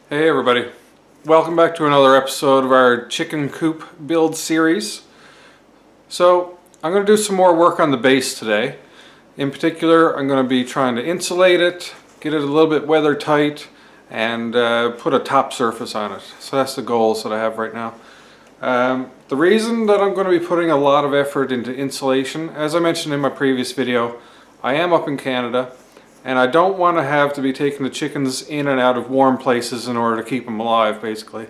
Hey everybody, welcome back to another episode of our chicken coop build series. So I'm going to do some more work on the base today. In particular, I'm going to be trying to insulate it, get it a little bit weather tight, and put a top surface on it. So that's the goals that I have right now. The reason that I'm going to be putting a lot of effort into insulation, as I mentioned in my previous video, I am up in Canada. And I don't want to have to be taking the chickens in and out of warm places in order to keep them alive, basically.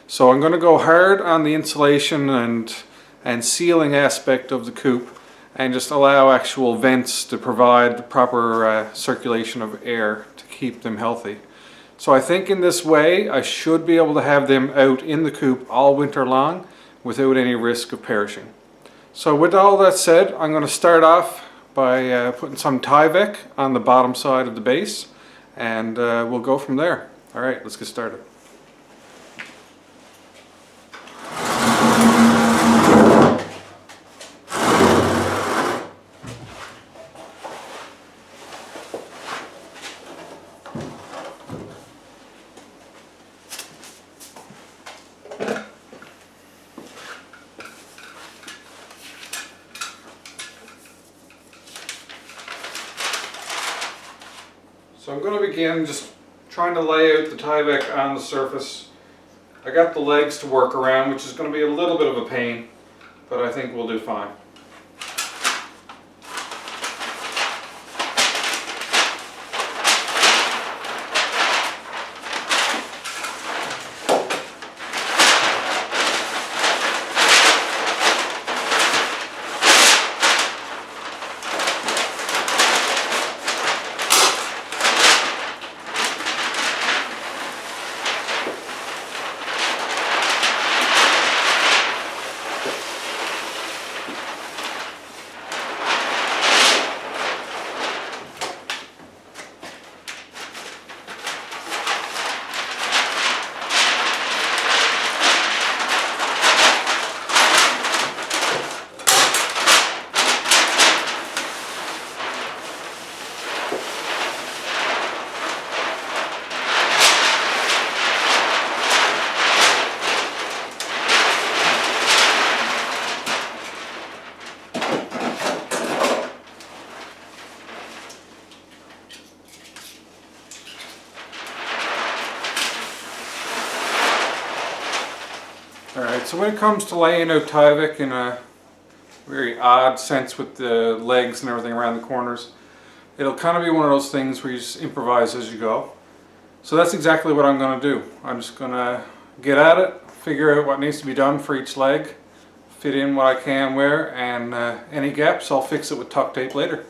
So I'm going to go hard on the insulation and sealing aspect of the coop and just allow actual vents to provide the proper circulation of air to keep them healthy. So I think in this way I should be able to have them out in the coop all winter long without any risk of perishing. So with all that said, I'm going to start off by putting some Tyvek on the bottom side of the base, and we'll go from there. Alright, let's get started. So I'm going to begin just trying to lay out the Tyvek on the surface. I got the legs to work around, which is going to be a little bit of a pain, but I think we'll do fine. Alright, so when it comes to laying out Tyvek in a very odd sense with the legs and everything around the corners, it'll kind of be one of those things where you just improvise as you go. So that's exactly what I'm going to do. I'm just going to get at it, figure out what needs to be done for each leg, fit in what I can where, and any gaps I'll fix it with tuck tape later.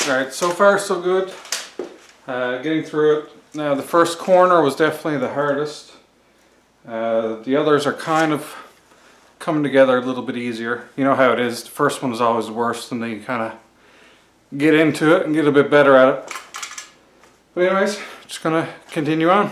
Alright, so far so good. Getting through it. Now the first corner was definitely the hardest. The others are kind of coming together a little bit easier. You know how it is, the first one is always the worst, and then you kind of get into it and get a bit better at it. But anyways, just gonna continue on.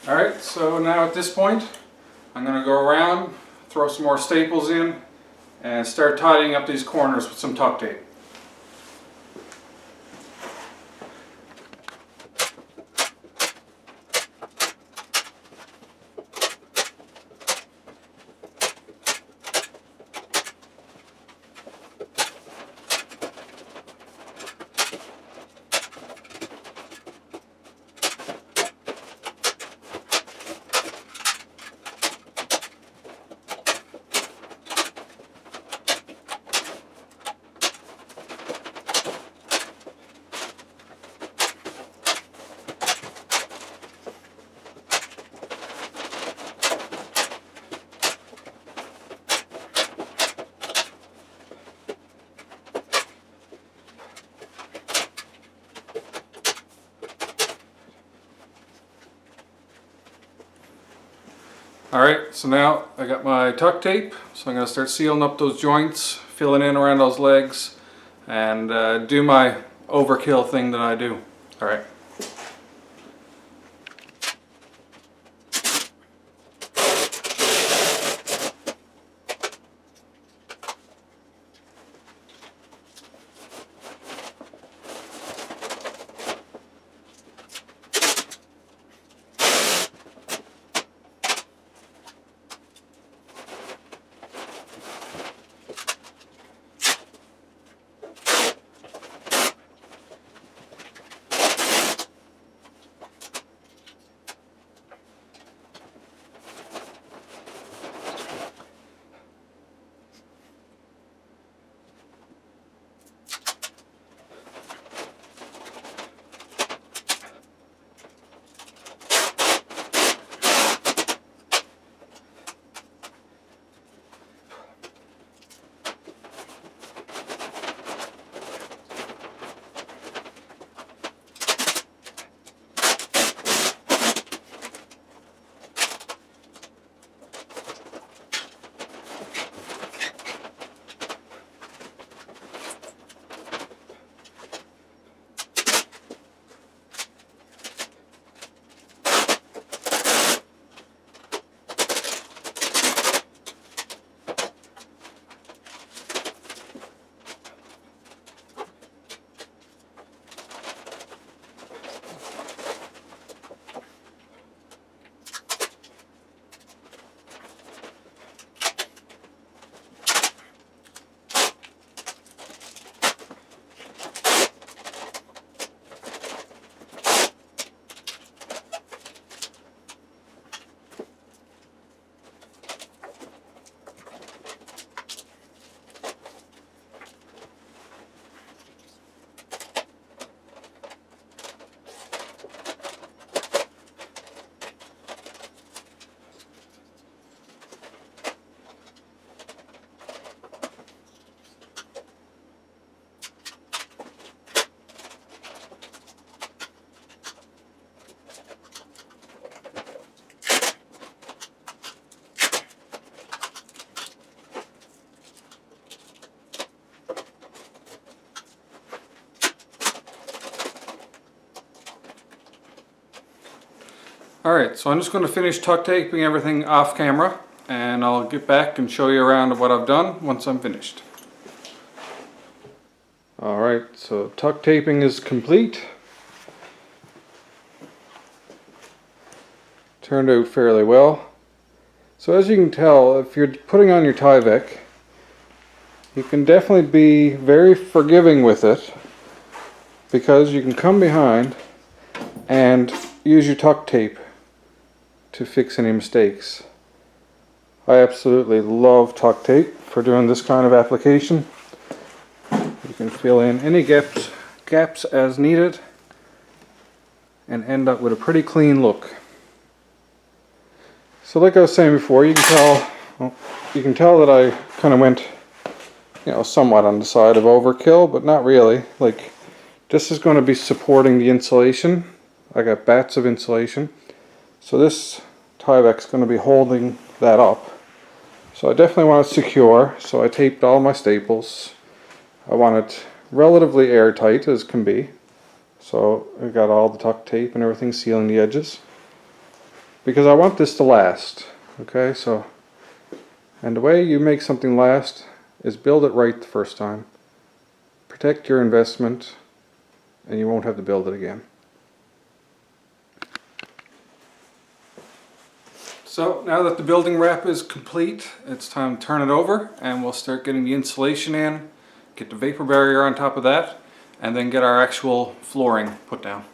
Alright, so now at this point, I'm going to go around, throw some more staples in, and start tidying up these corners with some tuck tape. Alright, so now I got my tuck tape, so I'm going to start sealing up those joints, filling in around those legs, and do my overkill thing that I do. Alright. Alright, so I'm just going to finish tuck taping everything off camera, and I'll get back and show you around what I've done once I'm finished. Alright, so tuck taping is complete. Turned out fairly well. So as you can tell, if you're putting on your Tyvek, you can definitely be very forgiving with it, because you can come behind and use your tuck tape to fix any mistakes. I absolutely love tuck tape for doing this kind of application. You can fill in any gaps as needed and end up with a pretty clean look. So like I was saying before, you can tell that I kind of went, somewhat on the side of overkill, but not really. Like, this is going to be supporting the insulation. I got bats of insulation, so this Tyvek's is going to be holding that up. So I definitely want it secure, so I taped all my staples. I want it relatively airtight as can be, so I got all the tuck tape and everything sealing the edges, because I want this to last. Okay, so, and the way you make something last is build it right the first time. Protect your investment, and you won't have to build it again. So now that the building wrap is complete, it's time to turn it over, and we'll start getting the insulation in, get the vapor barrier on top of that, and then get our actual flooring put down.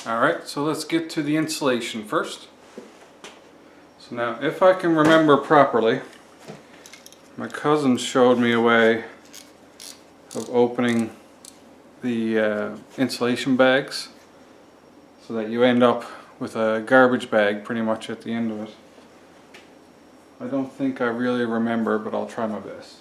Alright, so let's get to the insulation first. So now, if I can remember properly, my cousin showed me a way of opening the insulation bags so that you end up with a garbage bag pretty much at the end of it. I don't think I really remember, but I'll try my best.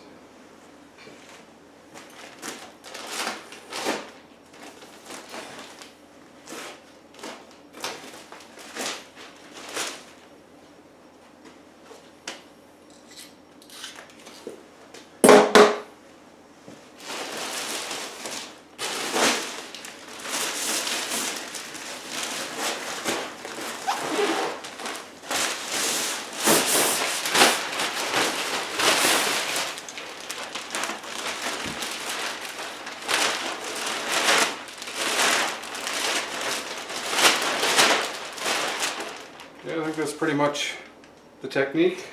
Yeah, I think that's pretty much the technique.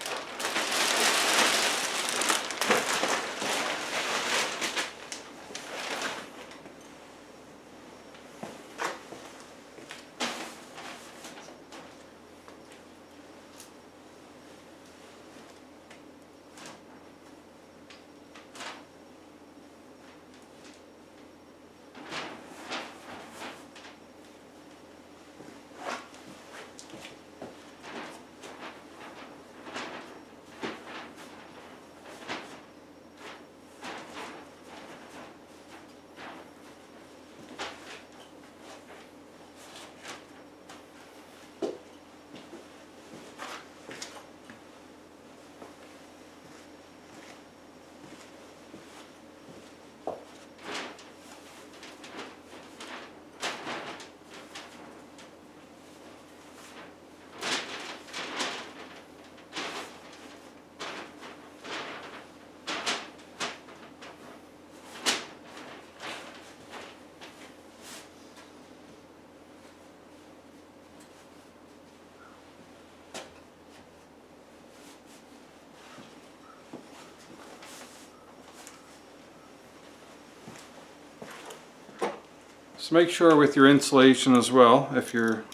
So make sure with your insulation as well, if you're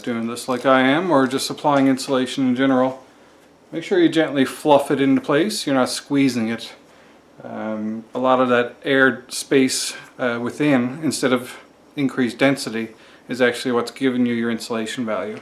doing this like I am, or just applying insulation in general, make sure you gently fluff it into place. You're not squeezing it. A lot of that air space within, instead of increased density, is actually what's giving you your insulation value.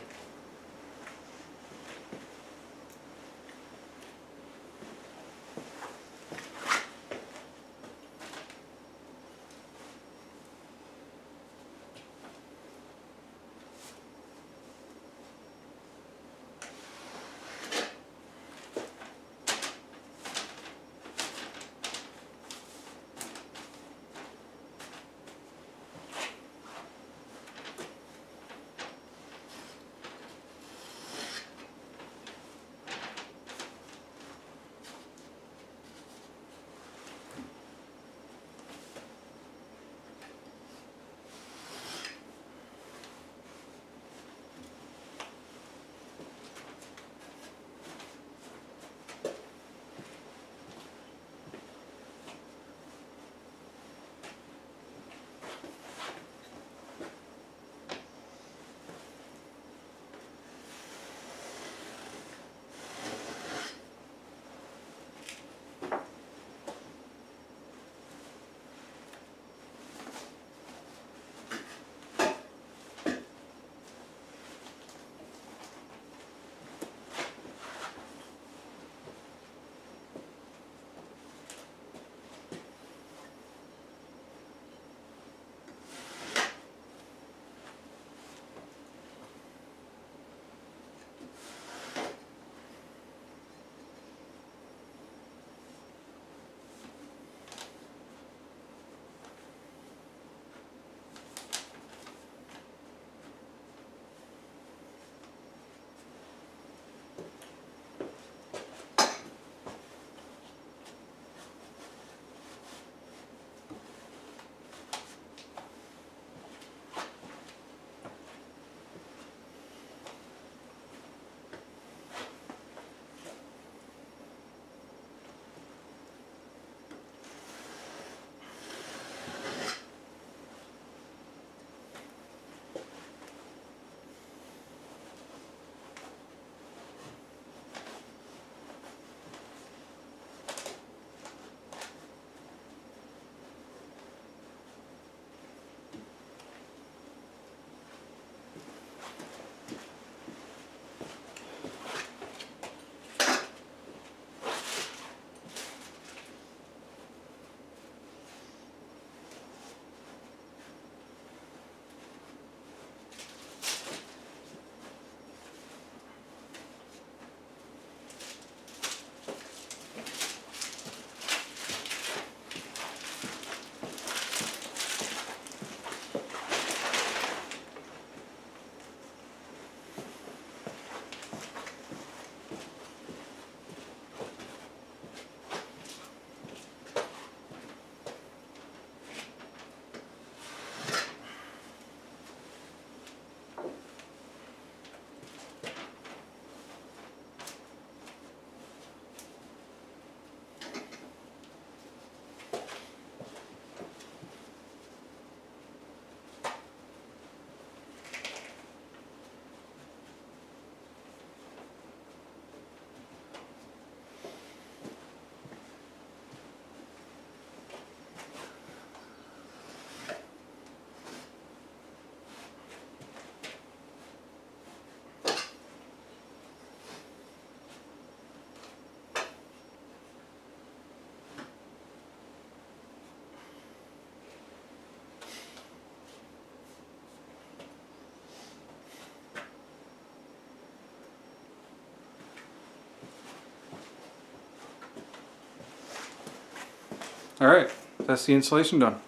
Alright, that's the installation done.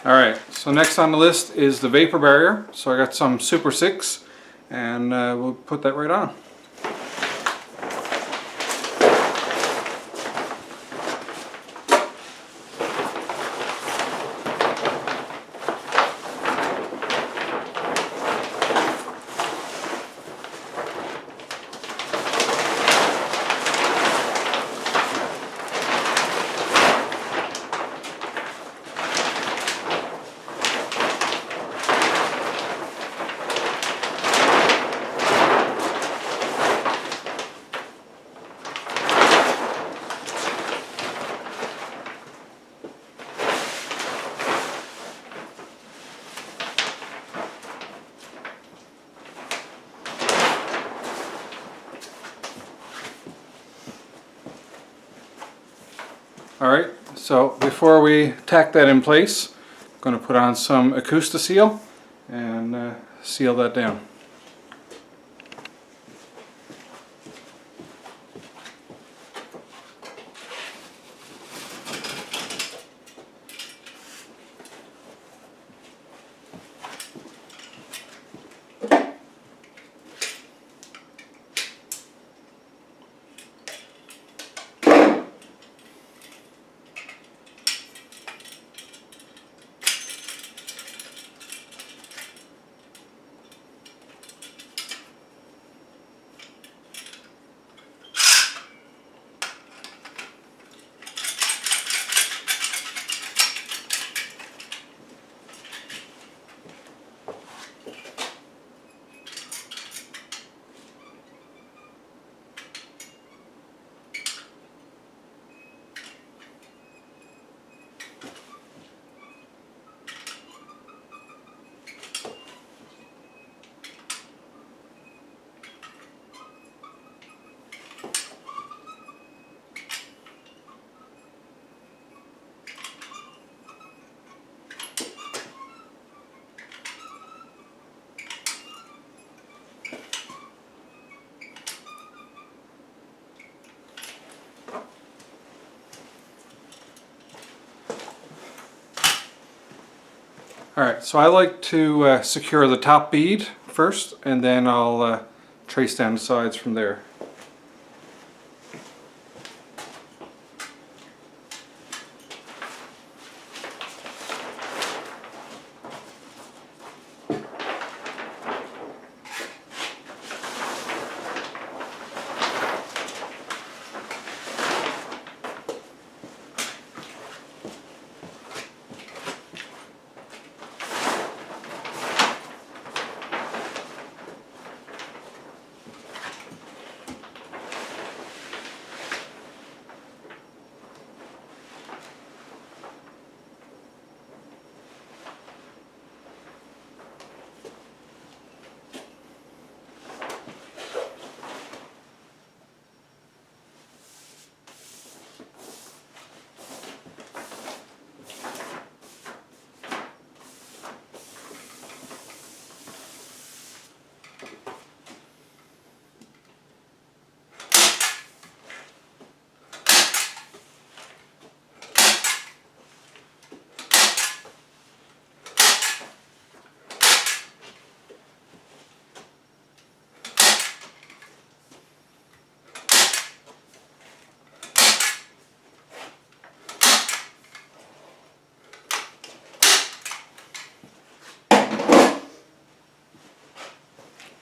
Alright, so next on the list is the vapor barrier. So I got some Super 6 and we'll put that right on. Alright, so before we tack that in place, I'm going to put on some Acousti-Seal and seal that down. Alright, so I like to secure the top bead first, and then I'll trace down the sides from there.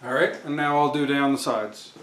Alright, and now I'll do down the sides.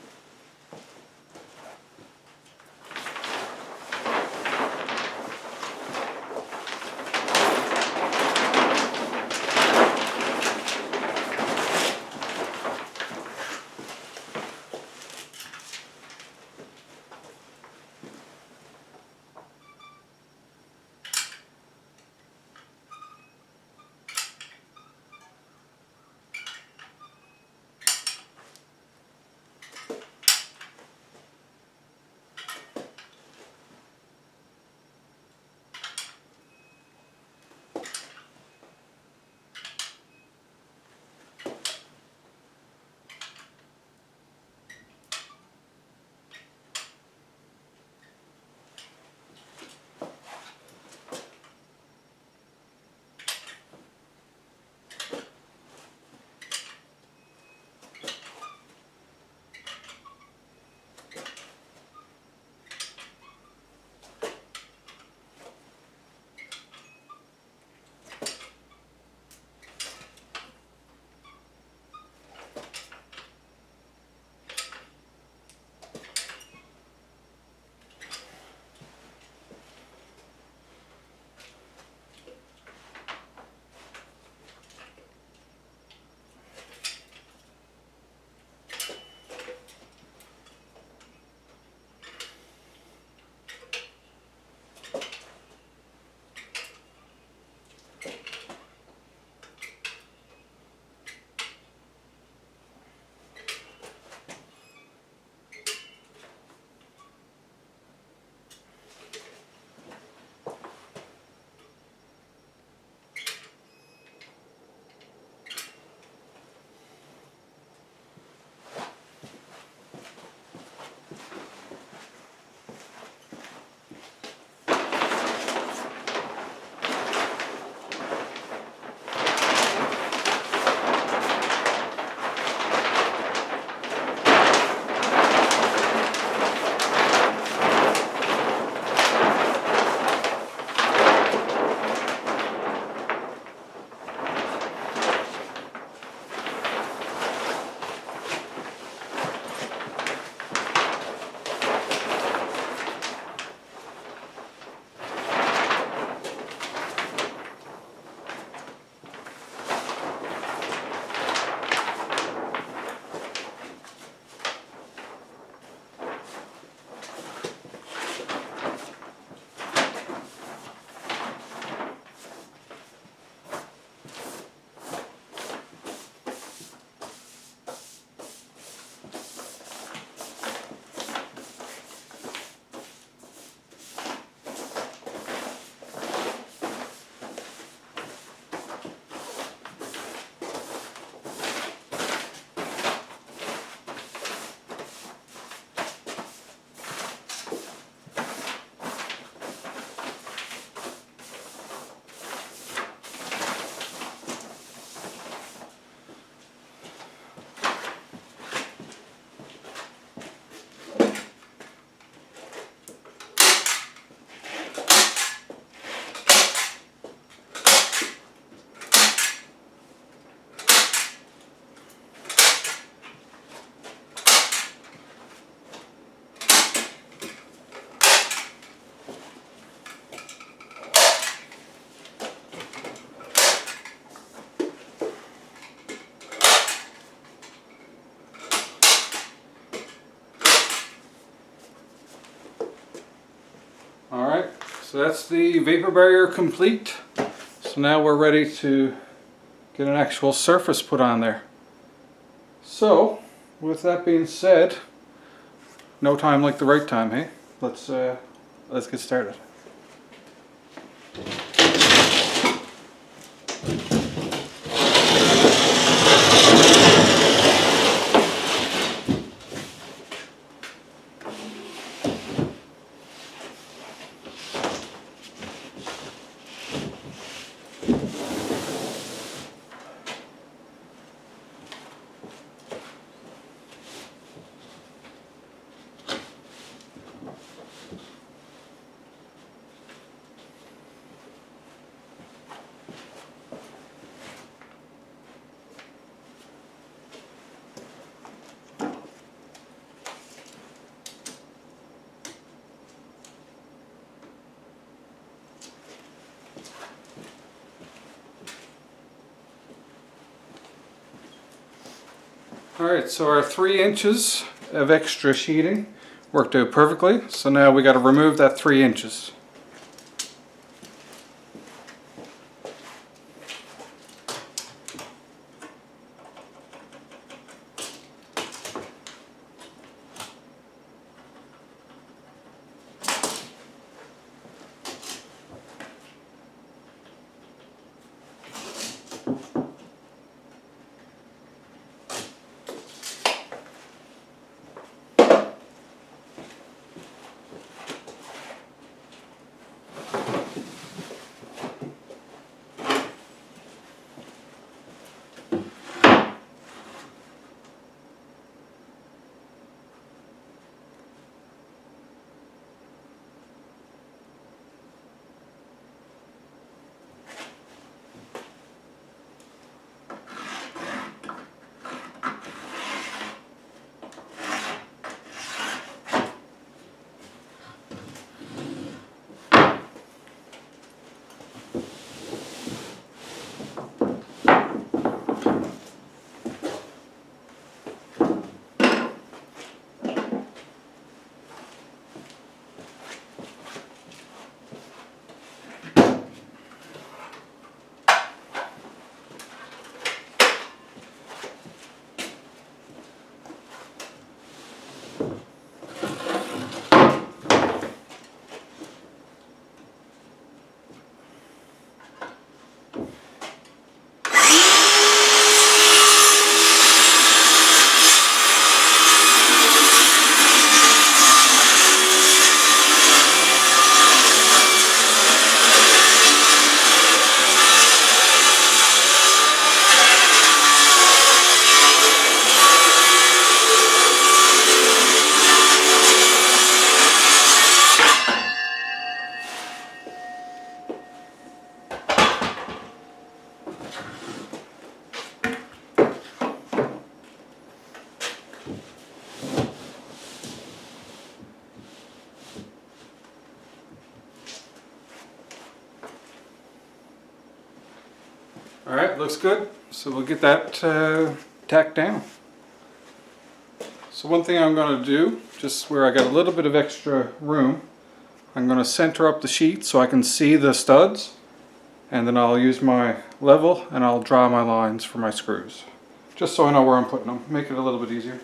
Alright, so that's the vapor barrier complete. So now we're ready to get an actual surface put on there. So, with that being said, no time like the right time, hey? Let's get started. Alright, so our 3 inches of extra sheeting worked out perfectly. So now we got to remove that 3 inches. Alright, looks good. So we'll get that tacked down. So one thing I'm going to do, just where I got a little bit of extra room, I'm going to center up the sheet so I can see the studs, and then I'll use my level and I'll draw my lines for my screws. Just so I know where I'm putting them, make it a little bit easier.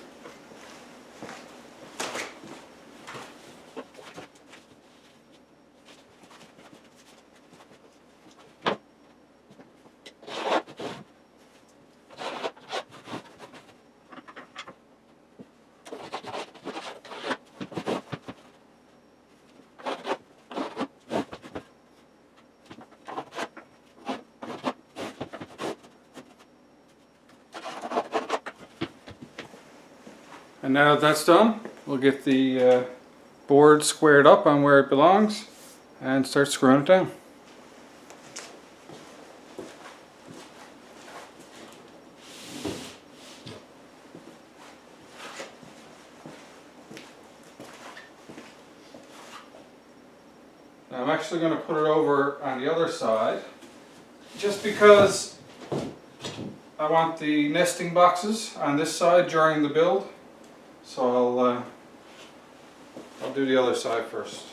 And now that that's done, we'll get the board squared up on where it belongs and start screwing it down. Now I'm actually going to put it over on the other side just because I want the nesting boxes on this side during the build. So I'll do the other side first.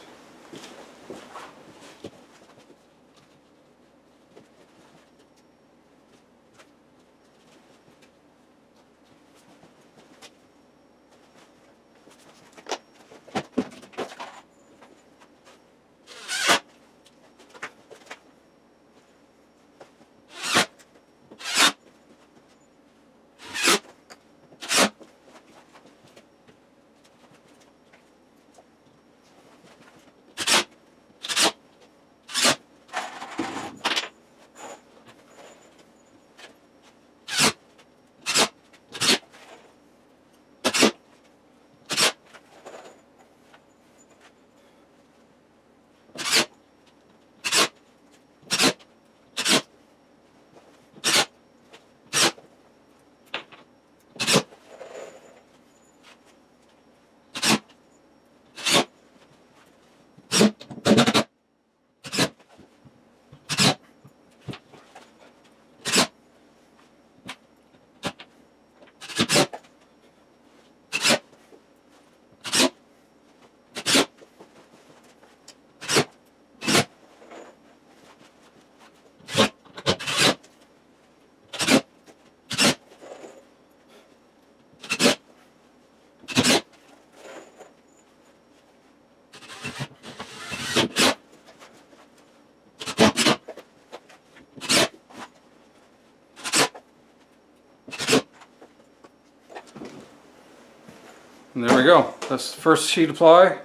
And there we go. That's the first sheet of ply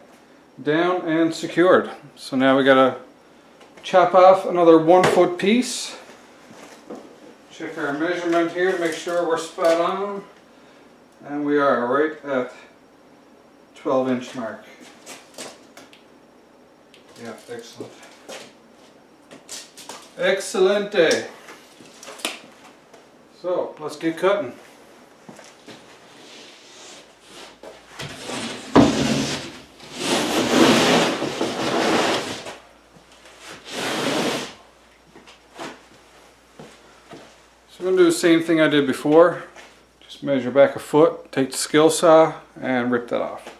down and secured. So now we gotta chop off another 1 foot piece. Check our measurement here to make sure we're spot on. And we are right at 12-inch mark. Yeah, excellent. Excelente. So let's get cutting. So I'm going to do the same thing I did before. Just measure back a foot, take the skill saw and rip that off.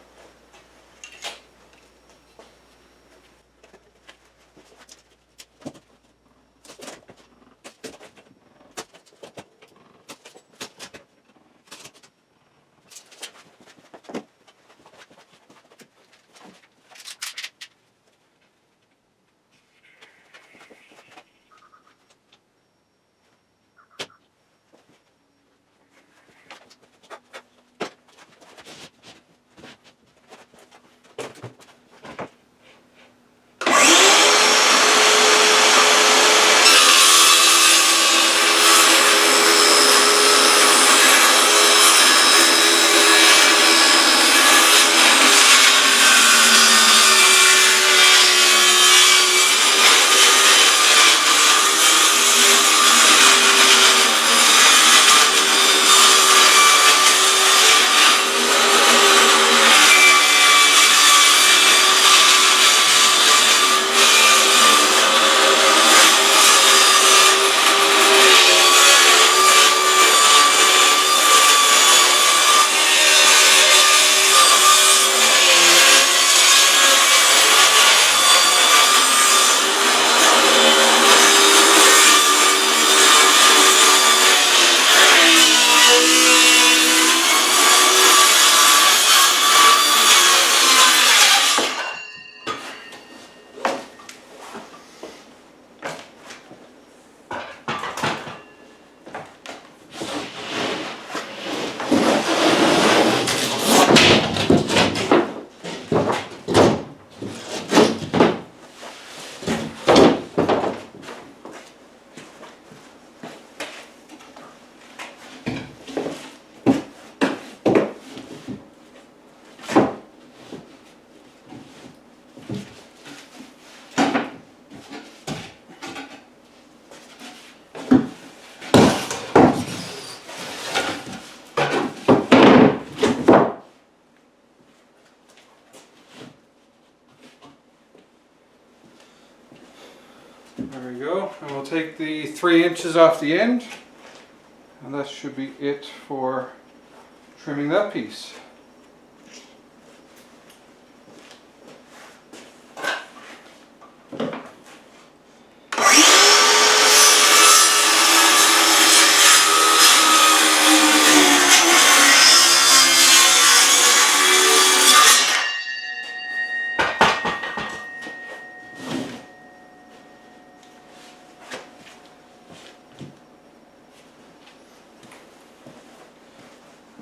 There we go, and we'll take the 3 inches off the end, and that should be it for trimming that piece.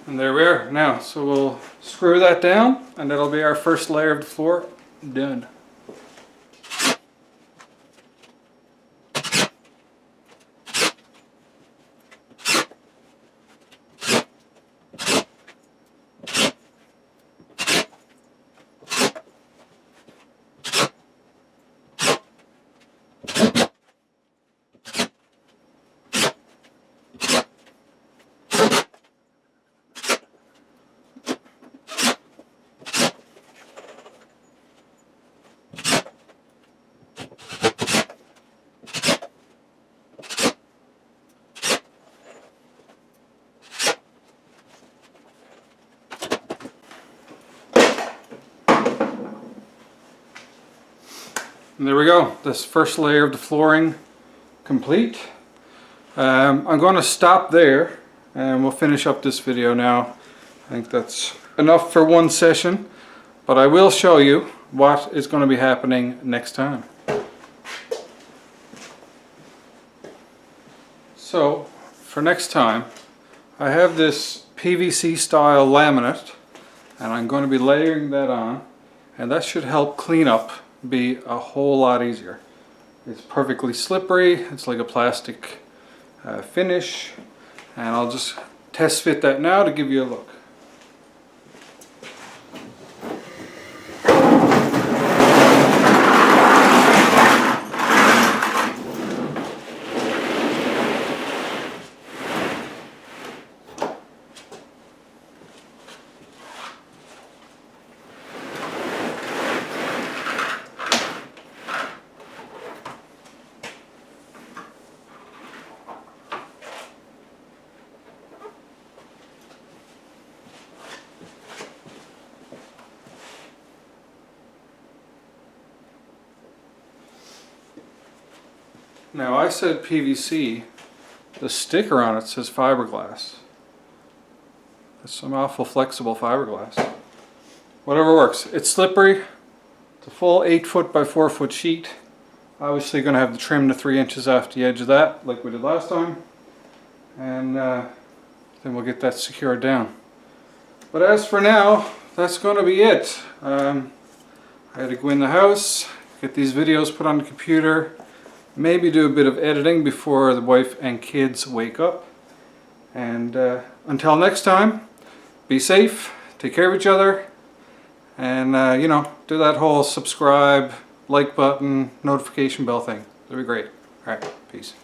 And there we are now. So we'll screw that down and that'll be our first layer of the floor done. And there we go, this first layer of the flooring complete. I'm going to stop there and we'll finish up this video now. I think that's enough for one session, but I will show you what is going to be happening next time. So for next time, I have this PVC style laminate and I'm going to be layering that on, and that should help clean up be a whole lot easier. It's perfectly slippery, it's like a plastic finish, and I'll just test fit that now to give you a look. Now I said PVC, the sticker on it says fiberglass. That's some awful flexible fiberglass. Whatever works. It's slippery. It's a full 8-foot by 4-foot sheet. Obviously going to have to trim the 3 inches off the edge of that like we did last time. And then we'll get that secured down. But as for now, that's going to be it. I had to go in the house, get these videos put on the computer, maybe do a bit of editing before the wife and kids wake up. And until next time, be safe, take care of each other, and you know, do that whole subscribe, like button, notification bell thing. That'd be great. Alright, peace.